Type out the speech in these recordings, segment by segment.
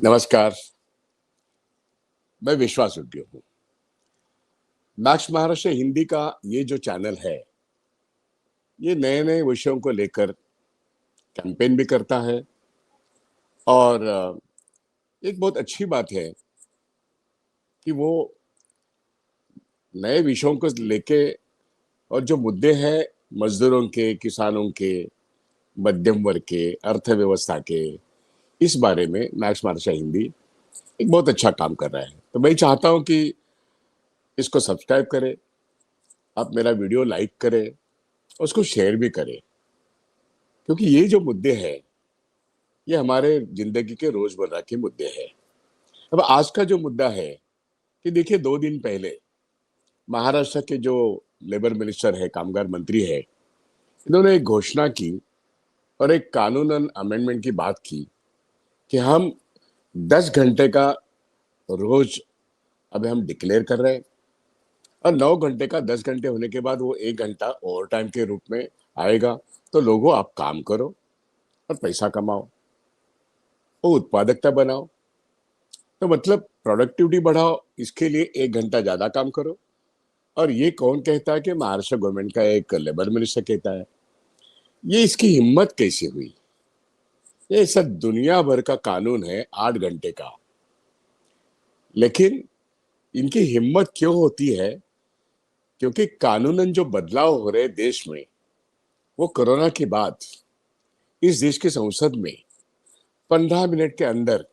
नमस्कार। मैं विश्वास योग्य हूँ। मैक्स महाराष्ट्र हिंदी का ये जो चैनल है, ये नए-नए विषयों को लेकर कैंपेन भी करता है और एक बहुत अच्छी बात है कि वो नए विषयों को लेके और जो मुद्दे हैं मज़दूरों के, किसानों के, मध्यम वर्ग के, अर्थव्यवस्था के, इस बारे में मैक्स महाराष्ट्र हिंदी एक बहुत अच्छा काम कर रहा है। तो मैं चाहता हूँ कि इसको सब्सक्राइब करें, आप मेरा वीडियो लाइक करें, और उसको शेयर भी करें, क्योंकि ये जो मुद्दे हैं ये हमारे जिंदगी के रोजमर्रा के मुद्दे हैं। अब आज का जो मुद्दा है कि देखिए 2 दिन पहले महाराष्ट्र के जो लेबर मिनिस्टर है, कामगार मंत्री है, इन्होंने एक घोषणा की और एक कानूनन अमेंडमेंट की बात की कि हम 10 घंटे का रोज अब हम डिक्लेयर कर रहे हैं और 9 घंटे का 10 घंटे होने के बाद वो 1 घंटा ओवर टाइम के रूप में आएगा। तो लोगों, आप काम करो और पैसा कमाओ, वो उत्पादकता बनाओ, तो मतलब प्रोडक्टिविटी बढ़ाओ, इसके लिए 1 घंटा ज्यादा काम करो। और ये कौन कहता है? कि महाराष्ट्र गवर्नमेंट का एक लेबर मिनिस्टर कहता है। ये इसकी हिम्मत कैसे हुई? ये सब दुनिया भर का कानून है 8 घंटे का, लेकिन इनकी हिम्मत क्यों होती है? क्योंकि कानूनन जो बदलाव हो रहे देश में, वो कोरोना के बाद इस देश की संसद में 15 मिनट के अंदर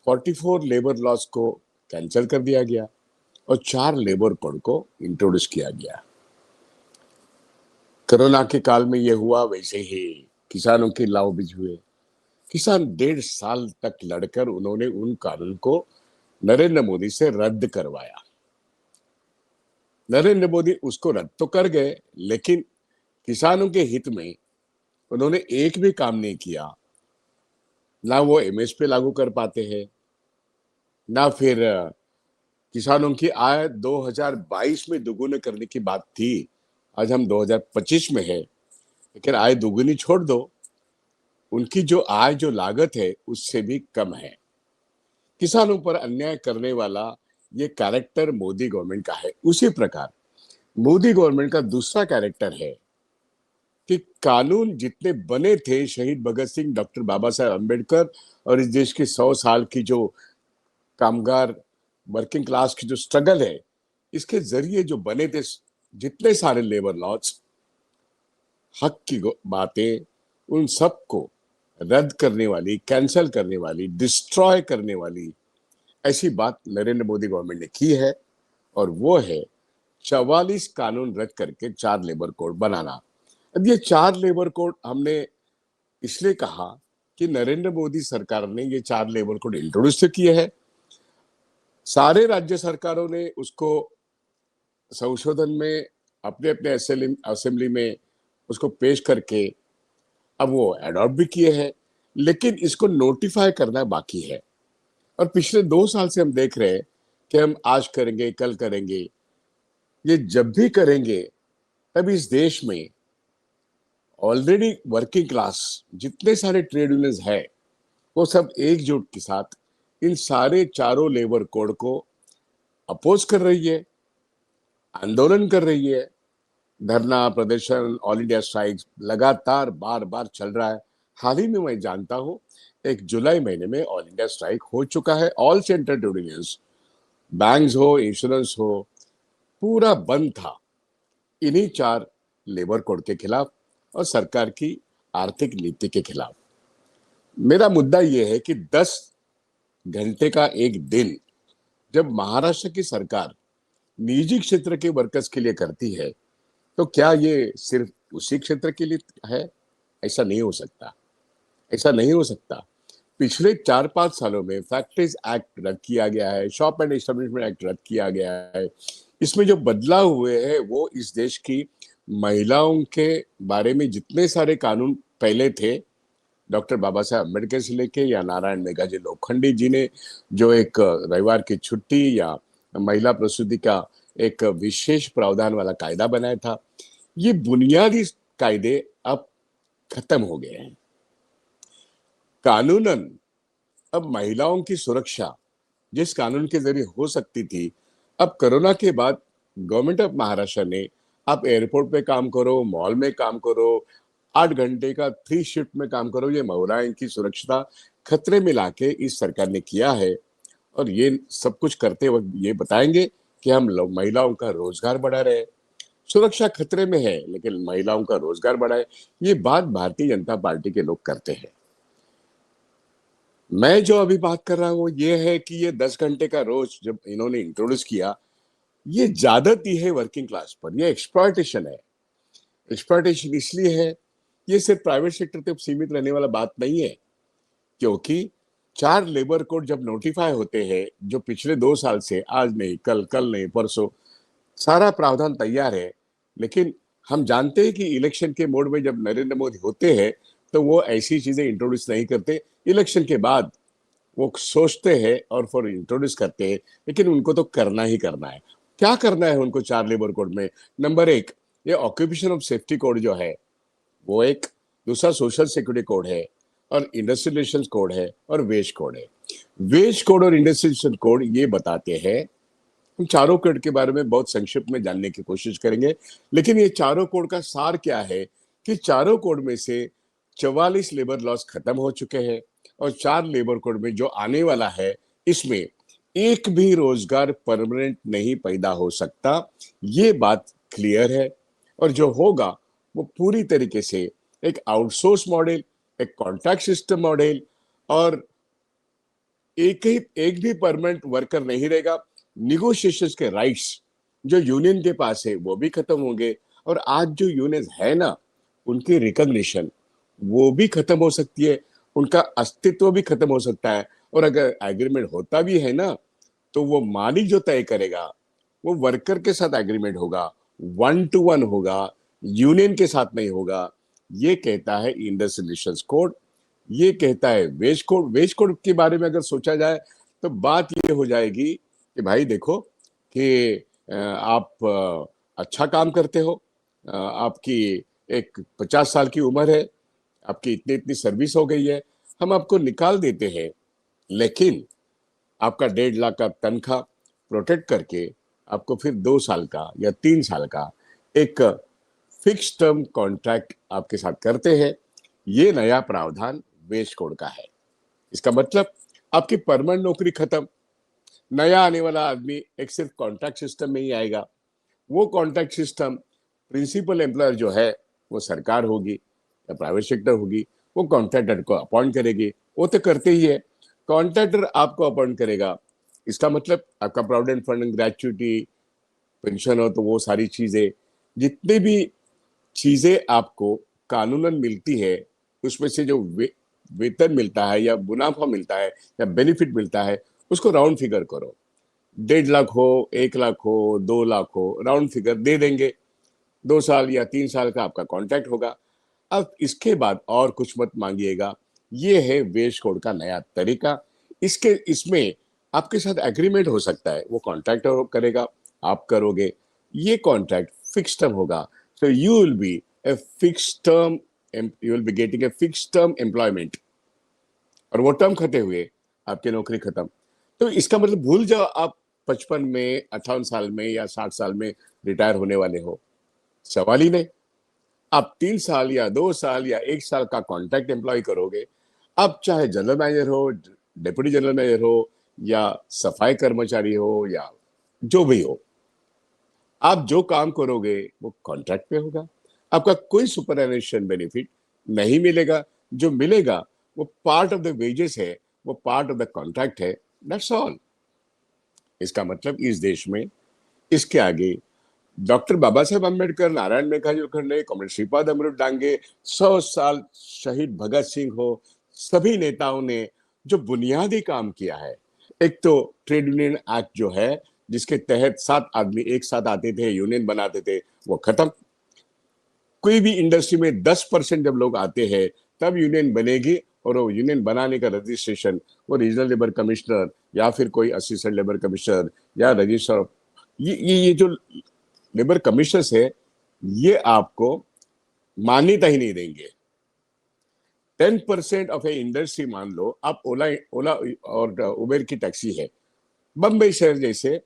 44 लेबर लॉज को कैंसिल कर दिया गया और 4 लेबर कोड को इंट्रोड्यूस किया गया। कोरोना के काल में ये हुआ, वैसे ही किसानों के लाभ भी हुए। किसान 1.5 साल तक लड़कर उन्होंने उन कानून को नरेंद्र मोदी से रद्द करवाया। नरेंद्र मोदी उसको रद्द तो कर गए, लेकिन किसानों के हित में उन्होंने एक भी काम नहीं किया। ना वो एमएसपी लागू कर पाते हैं, ना फिर किसानों की आय 2022 में दोगुने करने की बात थी। आज हम 2025 में है, लेकिन आय दोगुनी छोड़ दो, उनकी जो आय, जो लागत है, उससे भी कम है। किसानों पर अन्याय करने वाला ये कैरेक्टर मोदी गवर्नमेंट का है। उसी प्रकार मोदी गवर्नमेंट का दूसरा कैरेक्टर है कि कानून जितने बने थे शहीद भगत सिंह, डॉक्टर बाबा साहेब अम्बेडकर और इस देश की 100 साल की जो कामगार वर्किंग क्लास की जो स्ट्रगल है, इसके जरिए जो बने थे जितने सारे लेबर लॉज, हक की बातें, उन सबको रद्द करने वाली, कैंसल करने वाली, डिस्ट्रॉय करने वाली ऐसी बात नरेंद्र मोदी गवर्नमेंट ने की है। और वो है 44 कानून रद्द करके 4 लेबर कोड बनाना। अब ये 4 लेबर कोड हमने इसलिए कहा कि नरेंद्र मोदी सरकार ने ये 4 लेबर कोड इंट्रोड्यूस किए हैं। सारे राज्य सरकारों ने उसको संशोधन में अपने अपने असेंबली में उसको पेश करके अब वो अडॉप्ट भी किए हैं, लेकिन इसको नोटिफाई करना बाकी है। और पिछले 2 साल से हम देख रहे हैं कि हम आज करेंगे, कल करेंगे। ये जब भी करेंगे, तब इस देश में ऑलरेडी वर्किंग क्लास जितने सारे ट्रेड यूनियंस है, वो सब एकजुट के साथ इन सारे चारों लेबर कोड को अपोज कर रही है, आंदोलन कर रही है। धरना प्रदर्शन, ऑल इंडिया स्ट्राइक लगातार बार बार चल रहा है। हाल ही में मैं जानता हूं, एक जुलाई महीने में ऑल इंडिया स्ट्राइक हो चुका है। All centre trade unions, banks हो, इंश्योरेंस हो, पूरा बंद था इन्हीं 4 लेबर कोड के खिलाफ और सरकार की आर्थिक नीति के खिलाफ। मेरा मुद्दा यह है कि 10 घंटे का एक दिन जब महाराष्ट्र की सरकार निजी क्षेत्र के वर्कर्स के लिए करती है, तो क्या ये सिर्फ उसी क्षेत्र के लिए है? ऐसा नहीं हो सकता। ऐसा नहीं हो सकता। पिछले 4-5 सालों में फैक्ट्रीज एक्ट रद्द किया गया है, शॉप एंड एस्टेब्लिशमेंट एक्ट रद्द किया गया है। इसमें जो बदलाव हुए हैं, वो इस देश की महिलाओं के बारे में जितने सारे कानून पहले थे, डॉक्टर बाबा साहेब अम्बेडकर से लेके या नारायण मेघाजी लोखंडी जी ने जो एक रविवार की छुट्टी या महिला प्रसूति का एक विशेष प्रावधान वाला कायदा बनाया था, ये बुनियादी कायदे अब खत्म हो गए हैं। कानूनन अब महिलाओं की सुरक्षा जिस कानून के जरिए हो सकती थी, अब कोरोना के बाद गवर्नमेंट ऑफ महाराष्ट्र ने आप एयरपोर्ट पे काम करो, मॉल में काम करो, 8 घंटे का 3 शिफ्ट में काम करो, ये महिलाओं की सुरक्षा खतरे में लाके इस सरकार ने किया है। और ये सब कुछ करते वक़्त ये बताएँगे कि हम लोग महिलाओं का रोज़गार बढ़ा रहे हैं। सुरक्षा खतरे में है, लेकिन महिलाओं का रोज़गार बढ़ाएँ, ये बात भारतीय जनता पार्टी के लोग करते हैं। मैं जो अभी बात कर रहा हूँ, ये है कि ये 10 घंटे का रोज़ जब इन्होंने इंट्रोड्यूस किया, ये ज़्यादती है वर्किंग क्लास पर, ये एक्सप्लॉयटेशन है। एक्सप्लॉयटेशन इसलिए है, ये सिर्फ़ प्राइवेट सेक्टर तक सीमित रहने वाला बात नहीं है, क्योंकि 4 लेबर कोड जब नोटिफ़ाई होते हैं, जो पिछले 2 साल से आज नहीं, कल, कल नहीं, परसों सारा प्रावधान तैयार है, लेकिन हम जानते हैं कि इलेक्शन के मोड में जब नरेंद्र मोदी होते हैं, तो वो ऐसी चीज़ें इंट्रोड्यूस नहीं करते। इलेक्शन के बाद वो सोचते हैं और फिर इंट्रोड्यूस करते हैं, लेकिन उनको तो करना ही करना है। क्या करना है उनको 4 लेबर कोड में? नंबर 1 ये ऑक्यूपेशन ऑफ सेफ्टी कोड जो है, वो एक, दूसरा सोशल सिक्योरिटी कोड है और इंडस्ट्रियल रिलेशंस कोड है और वेज कोड है। वेज कोड और इंडस्ट्रियल रिलेशंस कोड ये बताते हैं, हम चारों कोड के बारे में बहुत संक्षिप्त में जानने की कोशिश करेंगे, लेकिन ये चारों कोड का सार क्या है कि चारों कोड में से 44 लेबर लॉस खत्म हो चुके हैं और 4 लेबर कोड में जो आने वाला है, इसमें एक भी रोजगार परमानेंट नहीं पैदा हो सकता, ये बात क्लियर है। और जो होगा वो पूरी तरीके से एक आउटसोर्स मॉडल, एक कॉन्ट्रैक्ट सिस्टम मॉडल और एक भी परमानेंट वर्कर नहीं रहेगा। निगोशिएशंस के राइट्स जो यूनियन के पास है वो भी खत्म होंगे और आज जो यूनियन है ना, उनकी रिकॉग्निशन वो भी खत्म हो सकती है, उनका अस्तित्व भी खत्म हो सकता है। और अगर एग्रीमेंट होता भी है ना, तो वो मालिक जो तय करेगा, वो वर्कर के साथ एग्रीमेंट होगा, 1 टू 1 होगा, यूनियन के साथ नहीं होगा। ये कहता है इंडस्ट्रियल रिलेशंस कोड, ये कहता है वेज कोड। वेज कोड के बारे में अगर सोचा जाए तो बात ये हो जाएगी कि भाई देखो कि आप अच्छा काम करते हो, आपकी एक 50 साल की उम्र है, आपकी इतनी इतनी सर्विस हो गई है, हम आपको निकाल देते हैं, लेकिन आपका 1.5 लाख का तनख्वाह प्रोटेक्ट करके आपको फिर 2 साल का या 3 साल का एक फिक्स टर्म कॉन्ट्रैक्ट आपके साथ करते हैं। ये नया प्रावधान वेज कोड का है। इसका मतलब आपकी परमानेंट नौकरी खत्म, नया आने वाला आदमी एक सिर्फ कॉन्ट्रैक्ट सिस्टम में ही आएगा। वो कॉन्ट्रैक्ट सिस्टम प्रिंसिपल एम्प्लॉयर जो है वो सरकार होगी या प्राइवेट सेक्टर होगी, वो कॉन्ट्रैक्टर को अपॉइंट करेगी, वो तो करते ही है। कॉन्ट्रैक्टर आपको अपॉइंट करेगा, इसका मतलब आपका प्रोविडेंट फंड, ग्रेचुइटी, पेंशन हो तो वो सारी चीजें, जितनी भी चीजें आपको कानूनन मिलती है, उसमें से जो वेतन मिलता है या मुनाफा मिलता है या बेनिफिट मिलता है, उसको राउंड फिगर करो। 1.5 लाख हो, 1 लाख हो, 2 लाख हो, राउंड फिगर दे देंगे। 2 साल या 3 साल का आपका कॉन्ट्रैक्ट होगा। अब इसके बाद और कुछ मत मांगिएगा। ये है वेज कोड का नया तरीका। इसमें आपके साथ एग्रीमेंट हो सकता है, वो कॉन्ट्रैक्टर करेगा, आप करोगे। ये कॉन्ट्रैक्ट फिक्स टर्म होगा, so you will be a fix term, you will be getting a fix term employment. और वो टर्म खत्म हुए, आपकी नौकरी खत्म। तो इसका मतलब भूल जाओ आप 55 में, 58 साल में या 60 साल में रिटायर होने वाले हो, सवाल ही नहीं। आप 3 साल या 2 साल या 1 साल का कॉन्ट्रैक्ट एम्प्लॉय करोगे। आप चाहे जनरल मैनेजर हो, डिप्टी जनरल मैनेजर हो या सफाई कर्मचारी हो या जो भी हो, आप जो काम करोगे वो कॉन्ट्रैक्ट पे होगा। आपका कोई सुपरएनुएशन बेनिफिट नहीं मिलेगा। जो मिलेगा वो पार्ट ऑफ द वेजेस है, वो पार्ट ऑफ द कॉन्ट्रैक्ट है, दैट्स ऑल। इसका मतलब इस देश में इसके आगे डॉक्टर बाबा साहेब अम्बेडकर, नारायण मेघाजी खंडे, कॉमरेड श्रीपाद अमृत डांगे, 100 साल शहीद भगत सिंह हो, सभी नेताओं ने जो बुनियादी काम किया है, एक तो ट्रेड यूनियन एक्ट जो है, जिसके तहत 7 आदमी एक साथ आते थे, यूनियन बनाते थे, वो खत्म। कोई भी इंडस्ट्री में 10% जब लोग आते हैं तब यूनियन बनेगी, और वो यूनियन बनाने का रजिस्ट्रेशन वो रीजनल लेबर कमिश्नर या फिर कोई असिस्टेंट लेबर कमिश्नर या रजिस्ट्रार, ये जो लेबर कमिश्नर्स है, ये आपको मान्यता ही नहीं देंगे। 10% ऑफ ए इंडस्ट्री मान लो, आप ओला ओला और उबेर की टैक्सी है, बम्बई शहर जैसे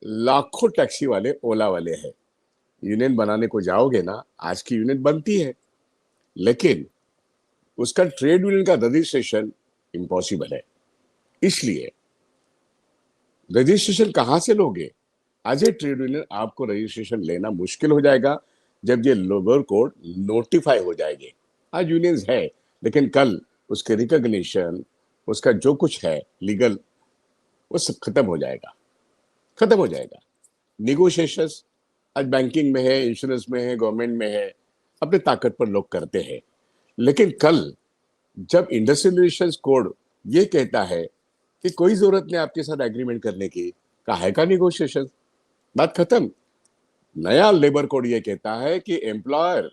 लाखों टैक्सी वाले ओला वाले हैं। यूनियन बनाने को जाओगे ना, आज की यूनियन बनती है, लेकिन उसका ट्रेड यूनियन का रजिस्ट्रेशन इम्पॉसिबल है। इसलिए रजिस्ट्रेशन कहां से लोगे? आज ये ट्रेड यूनियन आपको रजिस्ट्रेशन लेना मुश्किल हो जाएगा जब ये लेबर कोड नोटिफाई हो जाएंगे। आज यूनियंस है, लेकिन कल उसके रिकॉग्निशन, उसका जो कुछ है लीगल, वो सब खत्म हो जाएगा, खत्म हो जाएगा। निगोशिएशंस आज बैंकिंग में है, इंश्योरेंस में है, गवर्नमेंट में है, अपने ताकत पर लोग करते हैं। लेकिन कल जब इंडस्ट्रियल रिलेशंस कोड ये कहता है कि कोई जरूरत नहीं आपके साथ एग्रीमेंट करने की, काहे का निगोशिएशन, बात खत्म। नया लेबर कोड ये कहता है कि एम्प्लॉयर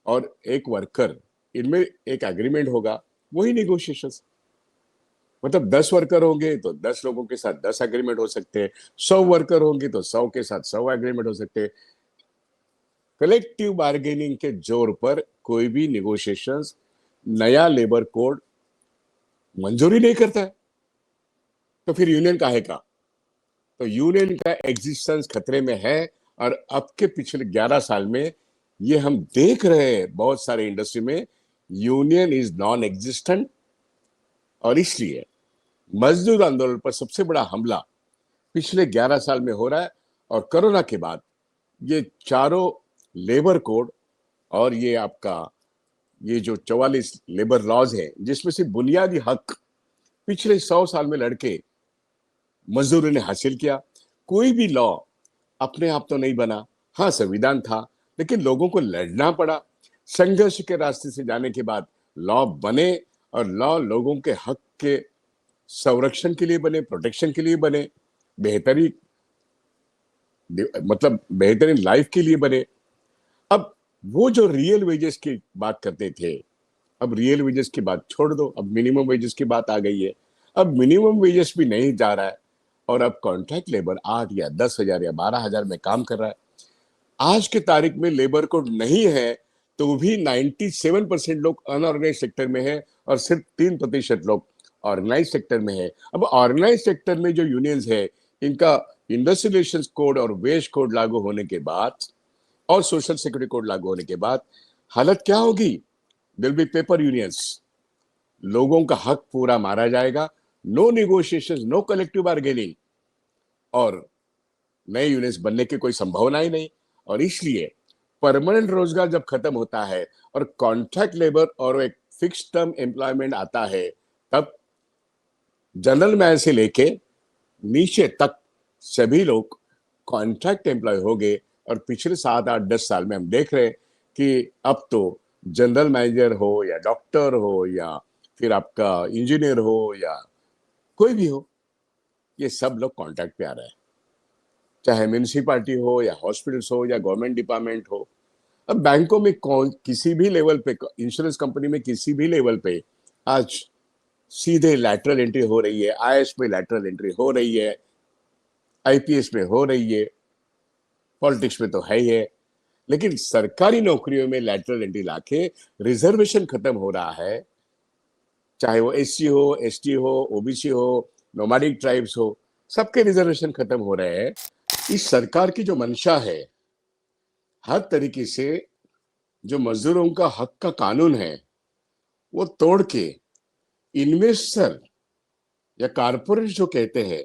और एक वर्कर, इनमें एक एग्रीमेंट होगा, वही निगोशिएशन। मतलब 10 वर्कर होंगे तो 10 लोगों के साथ 10 एग्रीमेंट हो सकते हैं, 100 वर्कर होंगे तो 100 के साथ 100 एग्रीमेंट हो सकते हैं। कलेक्टिव बार्गेनिंग के जोर पर कोई भी निगोशिएशंस नया लेबर कोड मंजूरी नहीं करता है, तो फिर यूनियन काहे का? तो यूनियन का एग्जिस्टेंस खतरे में है। और अब के पिछले 11 साल में ये हम देख रहे हैं, बहुत सारे इंडस्ट्री में यूनियन इज नॉन एग्जिस्टेंट। और इसलिए मजदूर आंदोलन पर सबसे बड़ा हमला पिछले 11 साल में हो रहा है। और कोरोना के बाद ये चारों लेबर कोड और ये आपका ये जो 44 लेबर लॉज है, जिसमें से बुनियादी हक पिछले 100 साल में लड़के मजदूरों ने हासिल किया। कोई भी लॉ अपने आप तो नहीं बना, हाँ संविधान था, लेकिन लोगों को लड़ना पड़ा। संघर्ष के रास्ते से जाने के बाद लॉ बने, और लॉ लोगों के हक के संरक्षण के लिए बने, प्रोटेक्शन के लिए बने, बेहतरी मतलब बेहतरीन लाइफ के लिए बने। अब वो जो रियल वेजेस की बात करते थे, अब रियल वेजेस की बात छोड़ दो, अब मिनिमम वेजेस की बात आ गई है। अब मिनिमम वेजेस भी नहीं जा रहा है, और अब कॉन्ट्रैक्ट लेबर 8 या 10,000 या 12,000 में काम कर रहा है। आज के तारीख में लेबर कोड नहीं है तो भी 97% लोग अनऑर्गेनाइज सेक्टर में है, और सिर्फ 3% लोग ऑर्गेनाइज सेक्टर में है। अब ऑर्गेनाइज सेक्टर में जो यूनियंस है, इनका इंडस्ट्रियल रिलेशंस कोड और वेज कोड लागू होने के बाद और सोशल सिक्योरिटी कोड लागू होने के बाद हालत क्या होगी? दिल बी पेपर यूनियंस, लोगों का हक पूरा मारा जाएगा, no negotiations, no collective bargaining, और नए यूनियंस बनने की कोई संभावना ही नहीं। और इसलिए परमानेंट रोजगार जब खत्म होता है और कॉन्ट्रैक्ट लेबर और एक फिक्स टर्म एम्प्लॉयमेंट आता है, तब जनरल मैन से लेके नीचे तक सभी लोग कॉन्ट्रैक्ट एम्प्लॉय हो गए। और पिछले 7, 8, 10 साल में हम देख रहे हैं कि अब तो जनरल मैनेजर हो या डॉक्टर हो या फिर आपका इंजीनियर हो या कोई भी हो, ये सब लोग कॉन्ट्रैक्ट पे आ रहे हैं, चाहे म्यूनिसिपालिटी हो या हॉस्पिटल्स हो या गवर्नमेंट डिपार्टमेंट हो। अब बैंकों में कौन किसी भी लेवल पे, इंश्योरेंस कंपनी में किसी भी लेवल पे आज सीधे लैटरल एंट्री हो रही है, आईएएस में लैटरल एंट्री हो रही है, आईपीएस में हो रही है, पॉलिटिक्स में तो है ही है। लेकिन सरकारी नौकरियों में लैटरल एंट्री लाके रिजर्वेशन खत्म हो रहा है, चाहे वो एससी हो, एसटी हो, ओबीसी हो, नोमैडिक ट्राइब्स हो, सबके रिजर्वेशन खत्म हो रहे हैं। इस सरकार की जो मंशा है, हर तरीके से जो मजदूरों का हक का कानून है वो तोड़ के इन्वेस्टर या कारपोरेट जो कहते हैं,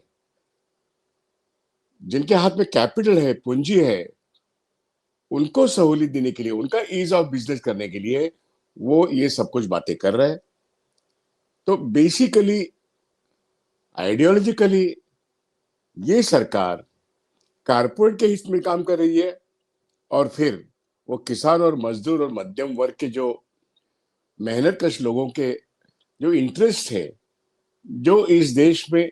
जिनके हाथ में कैपिटल है, पूंजी है, उनको सहूलियत देने के लिए, उनका ईज ऑफ बिजनेस करने के लिए वो ये सब कुछ बातें कर रहे हैं। तो बेसिकली आइडियोलॉजिकली ये सरकार कारपोरेट के हित में काम कर रही है, और फिर वो किसान और मजदूर और मध्यम वर्ग के जो मेहनत कश लोगों के जो इंटरेस्ट है, जो इस देश में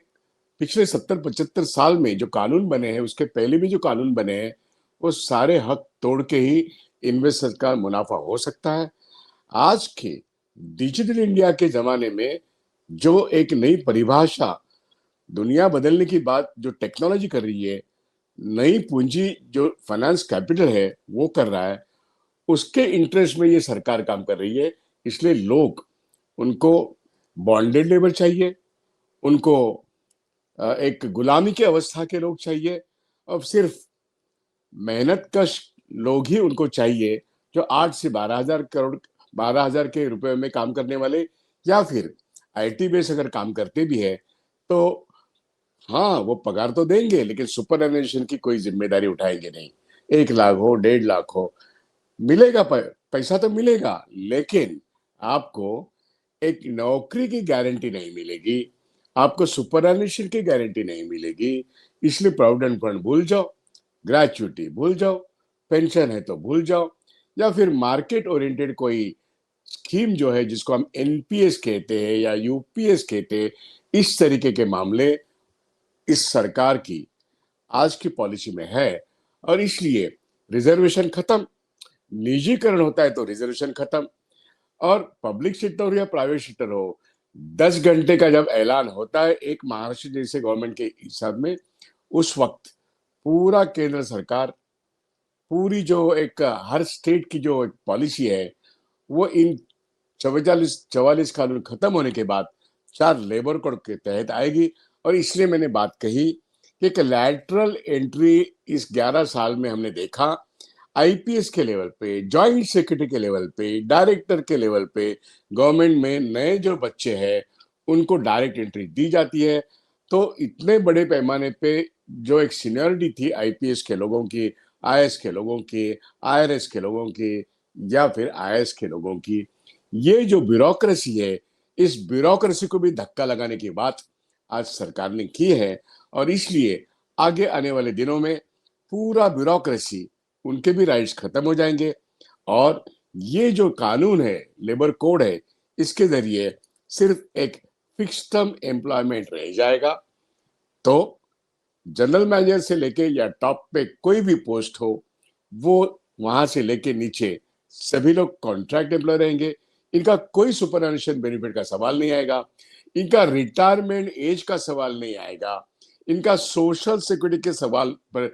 पिछले 70-75 साल में जो कानून बने हैं, उसके पहले भी जो कानून बने हैं, वो सारे हक तोड़ के ही इन्वेस्टर का मुनाफा हो सकता है। आज के डिजिटल इंडिया के जमाने में जो एक नई परिभाषा दुनिया बदलने की बात जो टेक्नोलॉजी कर रही है, नई पूंजी जो फाइनेंस कैपिटल है वो कर रहा है, उसके इंटरेस्ट में ये सरकार काम कर रही है इसलिए लोग उनको बॉन्डेड लेबर चाहिए, उनको एक गुलामी की अवस्था के लोग चाहिए, और सिर्फ मेहनत कश लोग ही उनको चाहिए जो 8 से 12,000 के रुपए में काम करने वाले, या फिर आईटी बेस अगर काम करते भी है तो हाँ, वो पगार तो देंगे लेकिन सुपर एनुएशन की कोई जिम्मेदारी उठाएंगे नहीं। 1 लाख हो, 1.5 लाख हो, मिलेगा पैसा तो मिलेगा, लेकिन आपको एक नौकरी की गारंटी नहीं मिलेगी, आपको सुपरएनुएशन की गारंटी नहीं मिलेगी। इसलिए प्रोविडेंट फंड भूल जाओ, ग्रेच्युटी भूल जाओ, पेंशन है तो भूल जाओ, या फिर मार्केट ओरिएंटेड कोई स्कीम जो है जिसको हम एनपीएस कहते हैं या यूपीएस कहते हैं, इस तरीके के मामले इस सरकार की आज की पॉलिसी में है। और इसलिए रिजर्वेशन खत्म, निजीकरण होता है तो रिजर्वेशन खत्म, और पब्लिक सेक्टर हो या प्राइवेट सेक्टर हो, 10 घंटे का जब ऐलान होता है एक महाराष्ट्र जैसे गवर्नमेंट के हिसाब में, उस वक्त पूरा केंद्र सरकार, पूरी जो एक हर स्टेट की जो एक पॉलिसी है, वो इन 44 कानून खत्म होने के बाद 4 लेबर कोड के तहत आएगी। और इसलिए मैंने बात कही कि एक लैटरल एंट्री इस 11 साल में हमने देखा, आईपीएस के लेवल पे, जॉइंट सेक्रेटरी के लेवल पे, डायरेक्टर के लेवल पे गवर्नमेंट में नए जो बच्चे हैं उनको डायरेक्ट एंट्री दी जाती है। तो इतने बड़े पैमाने पे जो एक सीनियरिटी थी आईपीएस के लोगों की, आईएएस के लोगों की, आईआरएस के लोगों की, या फिर आईएएस के लोगों की, ये जो ब्यूरोक्रेसी है, इस ब्यूरोक्रेसी को भी धक्का लगाने की बात आज सरकार ने की है। और इसलिए आगे आने वाले दिनों में पूरा ब्यूरोक्रेसी, उनके भी राइट्स खत्म हो जाएंगे, और ये जो कानून है, लेबर कोड है, इसके जरिए सिर्फ एक फिक्स टर्म एम्प्लॉयमेंट रह जाएगा। तो जनरल मैनेजर से लेके या टॉप पे कोई भी पोस्ट हो, वो वहां से लेके नीचे सभी लोग कॉन्ट्रैक्ट एम्प्लॉय रहेंगे। इनका कोई सुपरएनुएशन बेनिफिट का सवाल नहीं आएगा, इनका रिटायरमेंट एज का सवाल नहीं आएगा, इनका सोशल सिक्योरिटी के सवाल पर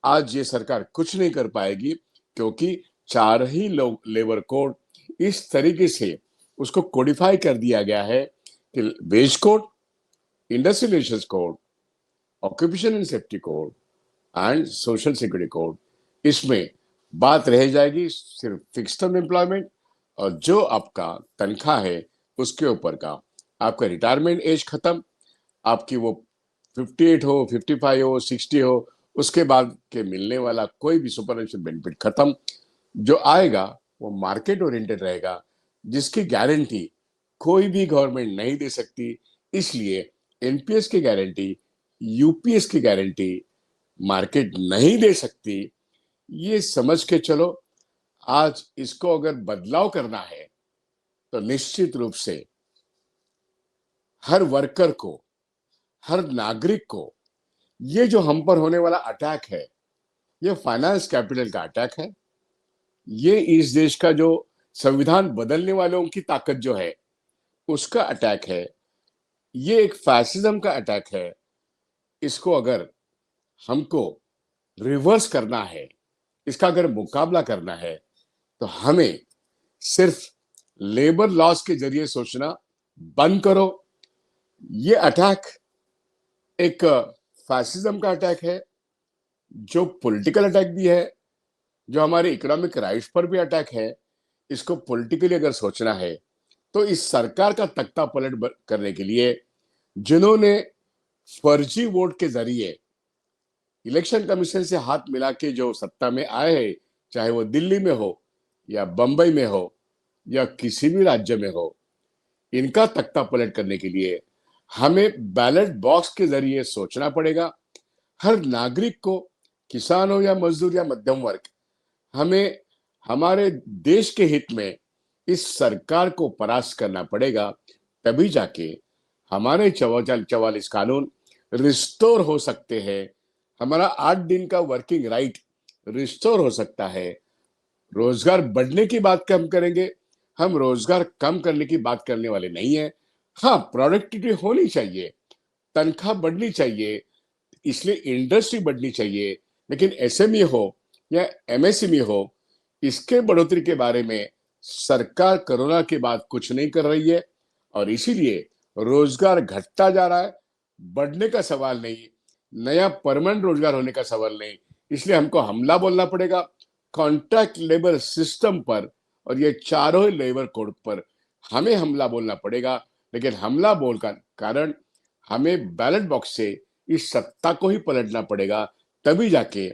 आज ये सरकार कुछ नहीं कर पाएगी, क्योंकि 4 ही लेबर कोड इस तरीके से उसको कोडिफाई कर दिया गया है कि wage code, industrial relations code, occupation and safety code and social security code, इसमें बात रह जाएगी सिर्फ फिक्स टर्म एम्प्लॉयमेंट, और जो आपका तनख्वाह है उसके ऊपर का आपका रिटायरमेंट एज खत्म, आपकी वो 58 हो, 55 हो, 60 हो, उसके बाद के मिलने वाला कोई भी सुपरएनुएशन बेनिफिट खत्म। जो आएगा वो मार्केट ओरिएंटेड रहेगा, जिसकी गारंटी कोई भी गवर्नमेंट नहीं दे सकती। इसलिए एनपीएस की गारंटी, यूपीएस की गारंटी मार्केट नहीं दे सकती। ये समझ के चलो, आज इसको अगर बदलाव करना है तो निश्चित रूप से हर वर्कर को, हर नागरिक को, ये जो हम पर होने वाला अटैक है, ये फाइनेंस कैपिटल का अटैक है, ये इस देश का जो संविधान बदलने वालों की ताकत जो है उसका अटैक है, ये एक फैसिज्म का अटैक है। इसको अगर हमको रिवर्स करना है, इसका अगर मुकाबला करना है, तो हमें सिर्फ लेबर लॉस के जरिए सोचना बंद करो। ये अटैक एक फैसिज्म का अटैक है, जो पॉलिटिकल अटैक भी है, जो हमारे इकोनॉमिक राइट्स पर भी अटैक है। इसको पॉलिटिकली अगर सोचना है तो इस सरकार का तख्ता पलट करने के लिए, जिन्होंने फर्जी वोट के जरिए इलेक्शन कमीशन से हाथ मिला के जो सत्ता में आए हैं, चाहे वो दिल्ली में हो या बंबई में हो या किसी भी राज्य में हो, इनका तख्ता पलट करने के लिए हमें बैलेट बॉक्स के जरिए सोचना पड़ेगा। हर नागरिक को, किसान हो या मजदूर या मध्यम वर्ग, हमें हमारे देश के हित में इस सरकार को परास्त करना पड़ेगा। तभी जाके हमारे 44 कानून रिस्टोर हो सकते हैं, हमारा 8 दिन का वर्किंग राइट रिस्टोर हो सकता है। रोजगार बढ़ने की बात कम करेंगे, हम रोजगार कम करने की बात करने वाले नहीं है। हाँ, प्रोडक्टिविटी होनी चाहिए, तनख्वाह बढ़नी चाहिए, इसलिए इंडस्ट्री बढ़नी चाहिए, लेकिन एसएमई हो या एमएसएमई हो, इसके बढ़ोतरी के बारे में सरकार कोरोना के बाद कुछ नहीं कर रही है और इसीलिए रोजगार घटता जा रहा है, बढ़ने का सवाल नहीं, नया परमानेंट रोजगार होने का सवाल नहीं। इसलिए हमको हमला बोलना पड़ेगा कॉन्ट्रैक्ट लेबर सिस्टम पर और ये चारों ही लेबर कोड पर हमें हमला बोलना पड़ेगा। लेकिन हमला बोल का कारण हमें बैलेट बॉक्स से इस सत्ता को ही पलटना पड़ेगा, तभी जाके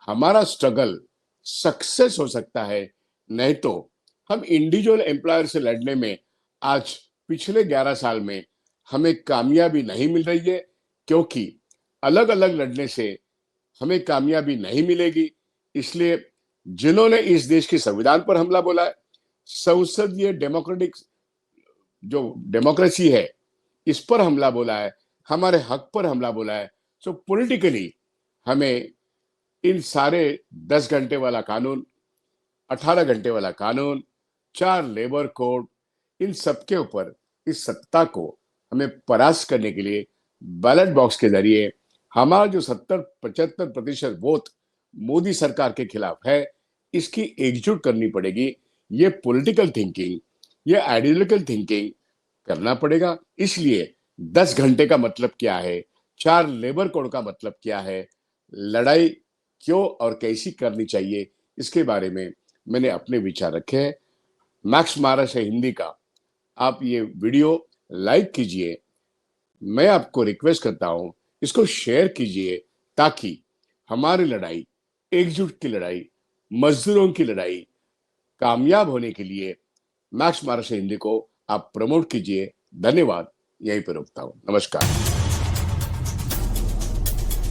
हमारा स्ट्रगल सक्सेस हो सकता है। नहीं तो हम इंडिविजुअल एम्प्लॉयर से लड़ने में आज पिछले 11 साल में हमें कामयाबी नहीं मिल रही है, क्योंकि अलग अलग लड़ने से हमें कामयाबी नहीं मिलेगी। इसलिए जिन्होंने इस देश के संविधान पर हमला बोला है, संसदीय डेमोक्रेटिक जो डेमोक्रेसी है इस पर हमला बोला है, हमारे हक पर हमला बोला है, सो पॉलिटिकली हमें इन सारे 10 घंटे वाला कानून, 18 घंटे वाला कानून, 4 लेबर कोड, इन सबके ऊपर इस सत्ता को हमें परास्त करने के लिए बैलेट बॉक्स के जरिए हमारा जो 70-75% वोट मोदी सरकार के खिलाफ है, इसकी एकजुट करनी पड़ेगी। ये पॉलिटिकल थिंकिंग, ये आइडियोलॉजिकल थिंकिंग करना पड़ेगा। इसलिए 10 घंटे का मतलब क्या है, 4 लेबर कोड का मतलब क्या है, लड़ाई क्यों और कैसी करनी चाहिए, इसके बारे में मैंने अपने विचार रखे हैं। मैक्स महाराष्ट्र हिंदी का आप ये वीडियो लाइक कीजिए, मैं आपको रिक्वेस्ट करता हूं इसको शेयर कीजिए, ताकि हमारी लड़ाई, एकजुट की लड़ाई, मजदूरों की लड़ाई कामयाब होने के लिए मैक्स महाराष्ट्र हिंदी को आप प्रमोट कीजिए। धन्यवाद, यहीं पर रुकता हूं। नमस्कार।